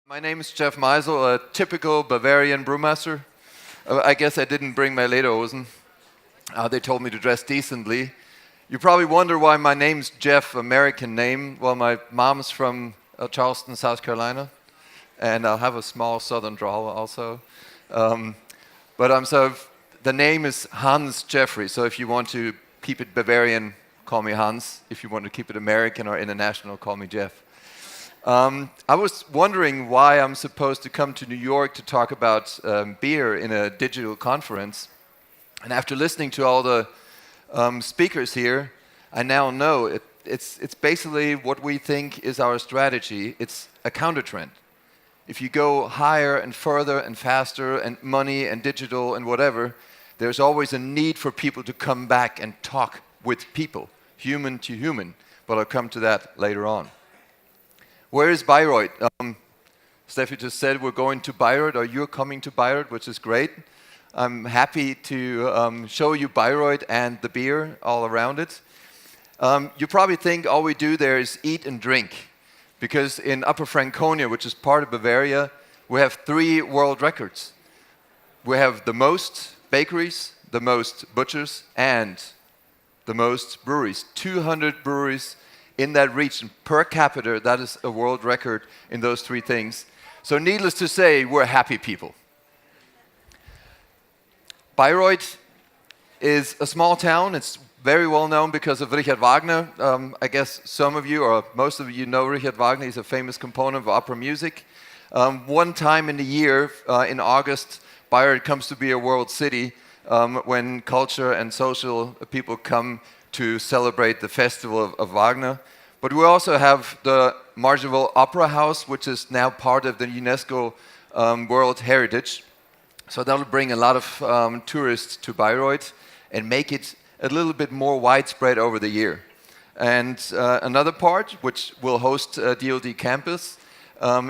My name is Jeff Maisel, a typical Bavarian brewmaster. I guess I didn't bring my lederhosen. They told me to dress decently. You probably wonder why my name's Jeff, American name. Well, my mom's from Charleston, South Carolina, and I'll have a small southern drawl also. So the name is Hans Jeffrey, so if you want to keep it Bavarian, call me Hans. If you want to keep it American or international, call me Jeff. I was wondering why I'm supposed to come to New York to talk about beer in a digital conference. And after listening to all the speakers here, I now know it's basically what we think is our strategy. It's a counter trend. If you go higher and further and faster and money and digital and whatever, there's always a need for people to come back and talk with people, human to human. But I'll come to that later on. Where is Bayreuth? Steffi just said we're going to Bayreuth, or you're coming to Bayreuth, which is great. I'm happy to show you Bayreuth and the beer all around it. You probably think all we do there is eat and drink, because in Upper Franconia, which is part of Bavaria, we have 3 world records. We have the most bakeries, the most butchers, and the most breweries. 200 breweries in that region per capita. That is a world record in those 3 things. So needless to say, we're happy people. Bayreuth is a small town. It's very well known because of Richard Wagner. I guess some of you, or most of you, know Richard Wagner. He's a famous component of opera music. One time in the year, in August, Bayreuth comes to be a world city when culture and social people come to celebrate the festival of Wagner. But we also have the Marginal Opera House, which is now part of the UNESCO World Heritage. So that'll bring a lot of tourists to Bayreuth and make it a little bit more widespread over the year. And another part, which will host DLD campus,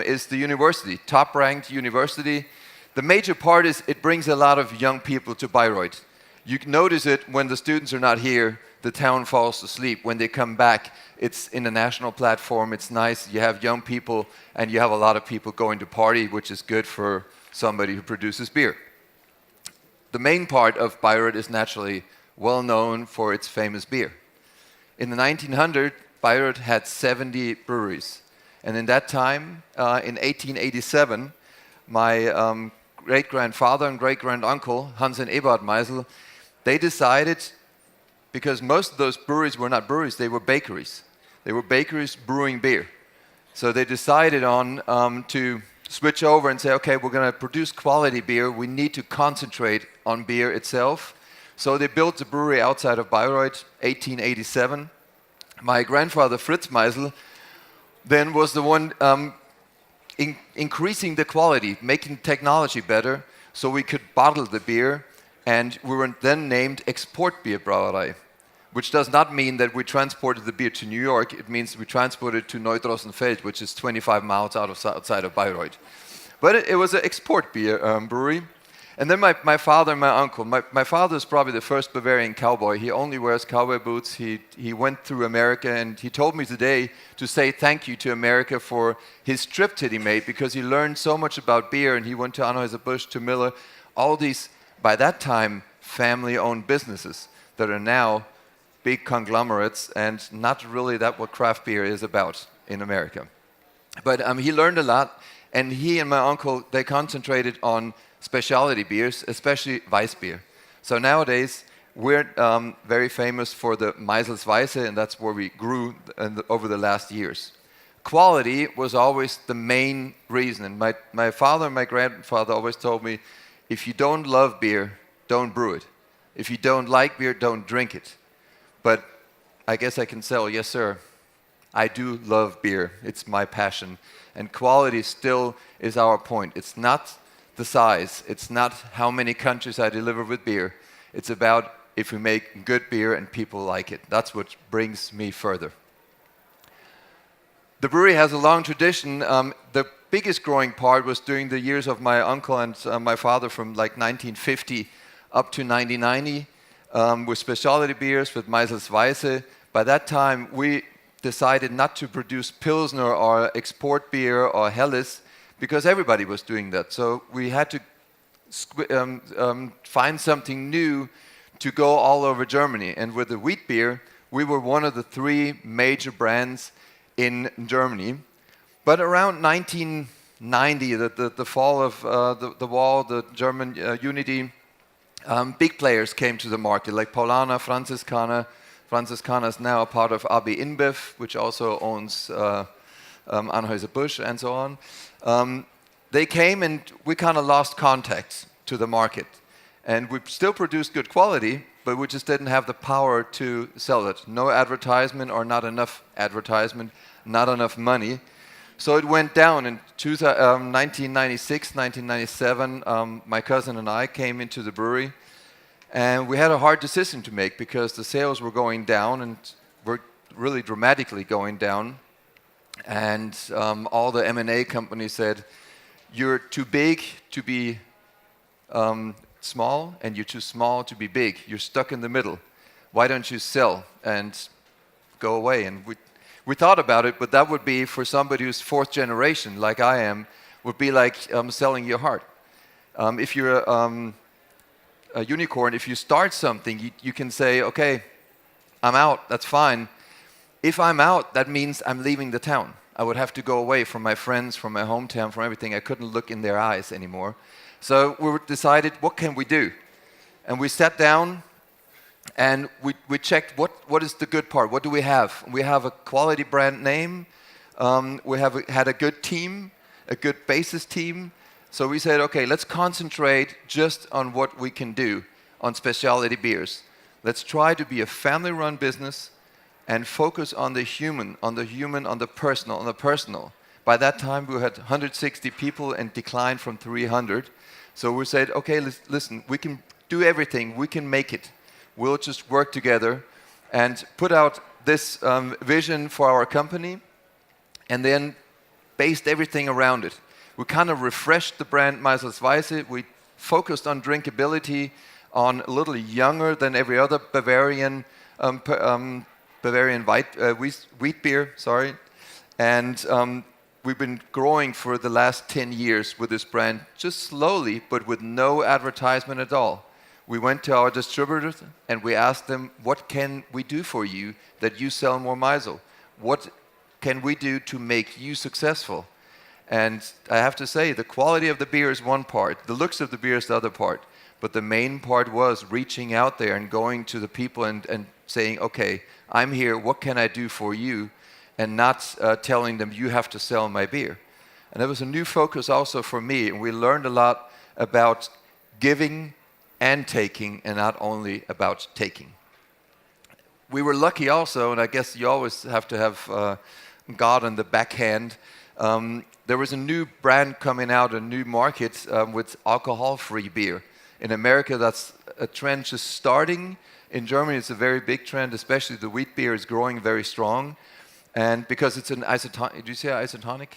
is the university, top-ranked university. The major part is it brings a lot of young people to Bayreuth. You can notice it when the students are not here, the town falls asleep. When they come back, it's in a national platform, it's nice, you have young people, and you have a lot of people going to party, which is good for somebody who produces beer. The main part of Bayreuth is naturally well known for its famous beer. In the 1900s, Bayreuth had 70 breweries. And in that time, in 1887, my great-grandfather and great-granduncle, Hans and Eberhard Maisel, they decided, because most of those breweries were not breweries, they were bakeries. They were bakeries brewing beer. So they decided on to switch over and say, okay, we're going to produce quality beer. We need to concentrate on beer itself. So they built a brewery outside of Bayreuth, 1887. My grandfather, Fritz Maisel, then was the one increasing the quality, making technology better, so we could bottle the beer. And we were then named Export Beer Brauerei, which does not mean that we transported the beer to New York. It means we transported it to Neudrossenfeld, which is 25 miles outside of Bayreuth. But it was an export beer brewery. And then my father and my uncle. My father is probably the first Bavarian cowboy. He only wears cowboy boots. He went through America, and he told me today to say thank you to America for his trip that he made, because he learned so much about beer, and he went to Anheuser-Busch, to Miller, all these, by that time, family-owned businesses that are now big conglomerates, and not really that what craft beer is about in America. But he learned a lot, and he and my uncle, they concentrated on specialty beers, especially Weissbier. So nowadays, we're very famous for the Maisel's Weisse, and that's where we grew over the last years. Quality was always the main reason. And my father and my grandfather always told me, if you don't love beer, don't brew it. If you don't like beer, don't drink it. But I guess I can say, yes, sir, I do love beer. It's my passion. And quality still is our point. It's not the size. It's not how many countries I deliver with beer. It's about if we make good beer and people like it. That's what brings me further. The brewery has a long tradition. The biggest growing part was during the years of my uncle and my father, from like 1950 up to 1990, with specialty beers, with Maisel's Weisse. By that time, we decided not to produce Pilsner or export beer or Helles, because everybody was doing that. So we had to find something new to go all over Germany. And with the wheat beer, we were one of the 3 major brands in Germany. But around 1990, the fall of the wall, the German unity, big players came to the market, like Paulaner, Franziskaner. Franziskaner is now a part of AB InBev, which also owns Anheuser-Busch and so on. They came and we kind of lost contact to the market. And we still produced good quality, but we just didn't have the power to sell it. No advertisement or not enough advertisement, not enough money. So it went down in 1996, 1997. My cousin and I came into the brewery, and we had a hard decision to make because the sales were going down and were really dramatically going down. And all the M&A companies said, you're too big to be small, and you're too small to be big. You're stuck in the middle. Why don't you sell and go away? And we thought about it, but that would be for somebody who's 4th generation, like I am, would be like selling your heart. If you're a unicorn, if you start something, you can say, okay, I'm out, that's fine. If I'm out, that means I'm leaving the town. I would have to go away from my friends, from my hometown, from everything. I couldn't look in their eyes anymore. So we decided, what can we do? And we sat down and we checked what is the good part, what do we have? We have a quality brand name, we had a good team, a good basis team. So we said, okay, let's concentrate just on what we can do on specialty beers. Let's try to be a family-run business and focus on the human, on the personal. By that time, we had 160 people and declined from 300. So we said, okay, listen, we can do everything, we can make it. We'll just work together and put out this vision for our company and then based everything around it. We kind of refreshed the brand Maisel's Weisse. We focused on drinkability, on a little younger than every other Bavarian wheat beer, sorry. And we've been growing for the last 10 years with this brand, just slowly, but with no advertisement at all. We went to our distributors and we asked them, what can we do for you that you sell more Maisel? What can we do to make you successful? And I have to say, the quality of the beer is one part, the looks of the beer is the other part. But the main part was reaching out there and going to the people and saying, okay, I'm here, what can I do for you? And not telling them, you have to sell my beer. And that was a new focus also for me, and we learned a lot about giving and taking, and not only about taking. We were lucky also, and I guess you always have to have God on the backhand. There was a new brand coming out, a new market with alcohol-free beer. In America, that's a trend just starting. In Germany, it's a very big trend, especially the wheat beer is growing very strong. And because it's an isotonic, do you say isotonic?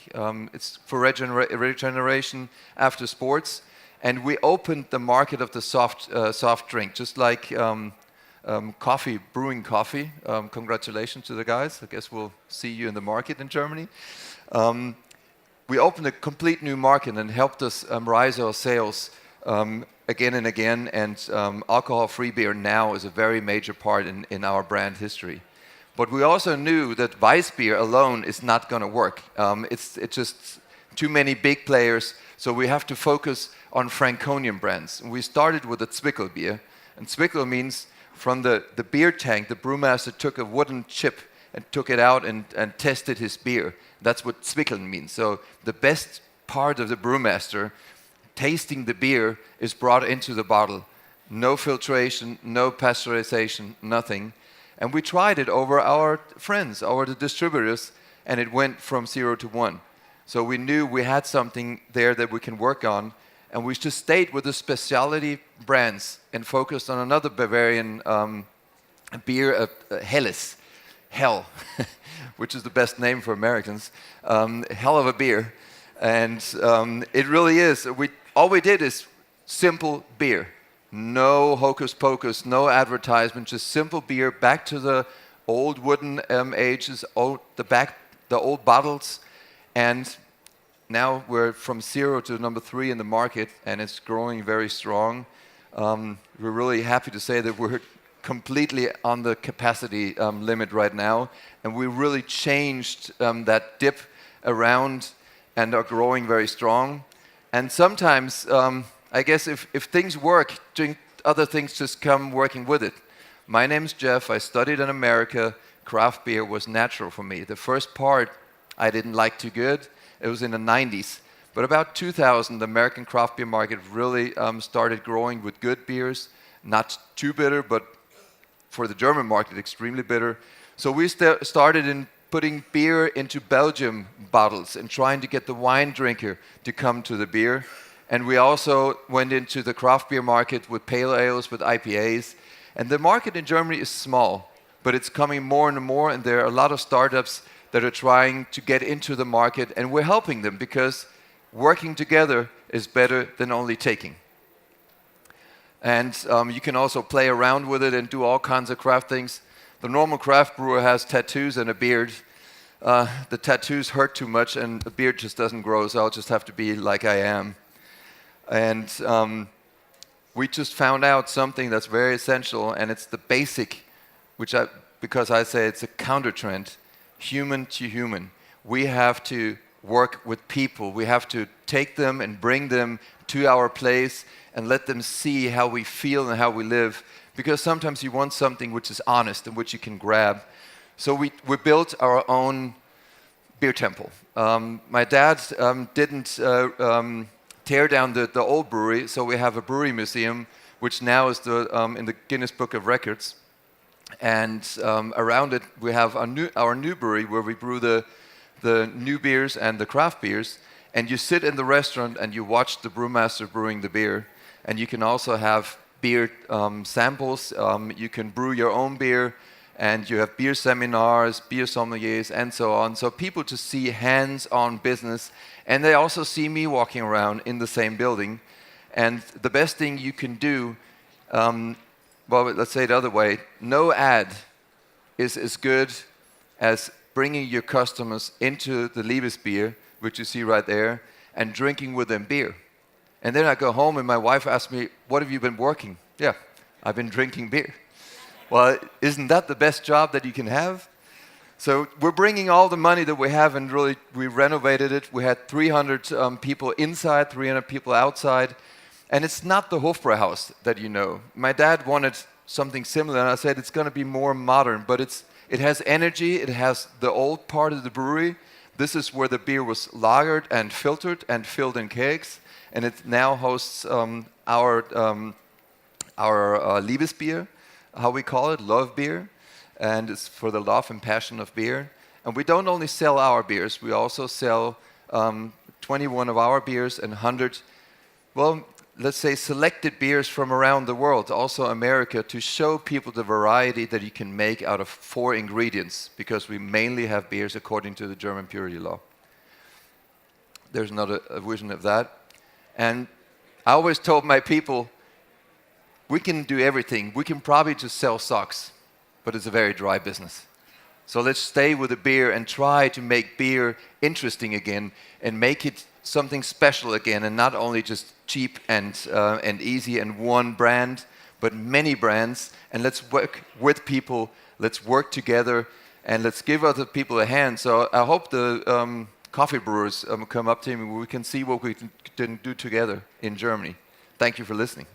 It's for regeneration after sports. And we opened the market of the soft drink, just like coffee, brewing coffee. Congratulations to the guys. I guess we'll see you in the market in Germany. We opened a complete new market and helped us rise our sales again and again. And alcohol-free beer now is a very major part in our brand history. But we also knew that Weiss beer alone is not going to work. It's just too many big players, so we have to focus on Franconian brands. And we started with a Zwickel beer, and Zwickel means from the beer tank, the brewmaster took a wooden chip and took it out and tested his beer. That's what Zwickel means. So the best part of the brewmaster, tasting the beer, is brought into the bottle. No filtration, no pasteurization, nothing. And we tried it over our friends, over the distributors, and it went from 0 to 1. So we knew we had something there that we can work on, and we just stayed with the specialty brands and focused on another Bavarian beer, Helles, Hell, which is the best name for Americans, hell of a beer. And it really is. All we did is simple beer. No hocus pocus, no advertisement, just simple beer, back to the old wooden ages, the old bottles, and now we're from 0 to number 3 in the market, and it's growing very strong. We're really happy to say that we're completely on the capacity limit right now, and we really changed that dip around and are growing very strong. And sometimes, I guess if things work, other things just come working with it. My name's Jeff. I studied in America. Craft beer was natural for me. The first part I didn't like too good. It was in the 90s. But about 2000, the American craft beer market really started growing with good beers. Not too bitter, but for the German market, extremely bitter. So we started in putting beer into Belgium bottles and trying to get the wine drinker to come to the beer. And we also went into the craft beer market with pale ales, with IPAs. And the market in Germany is small, but it's coming more and more, and there are a lot of startups that are trying to get into the market, and we're helping them because working together is better than only taking. And you can also play around with it and do all kinds of craft things. The normal craft brewer has tattoos and a beard. The tattoos hurt too much, and the beard just doesn't grow, so I'll just have to be like I am. And we just found out something that's very essential, and it's the basic, because I say it's a counter trend, human to human. We have to work with people. We have to take them and bring them to our place and let them see how we feel and how we live. Because sometimes you want something which is honest and which you can grab. So we built our own beer temple. My dad didn't tear down the old brewery, so we have a brewery museum, which now is in the Guinness Book of Records. And around it, we have our new brewery where we brew the new beers and the craft beers. And you sit in the restaurant and you watch the brewmaster brewing the beer. And you can also have beer samples. You can brew your own beer. And you have beer seminars, beer sommeliers, and so on. So people just see hands-on business. And they also see me walking around in the same building. And the best thing you can do, well, let's say it the other way, no ad is as good as bringing your customers into the Liebesbier, which you see right there, and drinking with them beer. And then I go home and my wife asks me, what have you been working? Yeah, I've been drinking beer. Well, isn't that the best job that you can have? So we're bringing all the money that we have, and really we renovated it. We had 300 people inside, 300 people outside. And it's not the Hofbrauhaus that you know. My dad wanted something similar, and I said it's going to be more modern, but it has energy. It has the old part of the brewery. This is where the beer was lagered and filtered and filled in kegs, and it now hosts our Liebesbier, how we call it, love beer, and it's for the love and passion of beer. And we don't only sell our beers, we also sell 21 of our beers and 100, well, let's say selected beers from around the world, also America, to show people the variety that you can make out of 4 ingredients, because we mainly have beers according to the German purity law. There's another version of that. And I always told my people, we can do everything. We can probably just sell socks, but it's a very dry business. So let's stay with the beer and try to make beer interesting again and make it something special again, and not only just cheap and easy and one brand, but many brands. And let's work with people, let's work together, and let's give other people a hand. So I hope the coffee brewers come up to me. We can see what we can do together in Germany. Thank you for listening.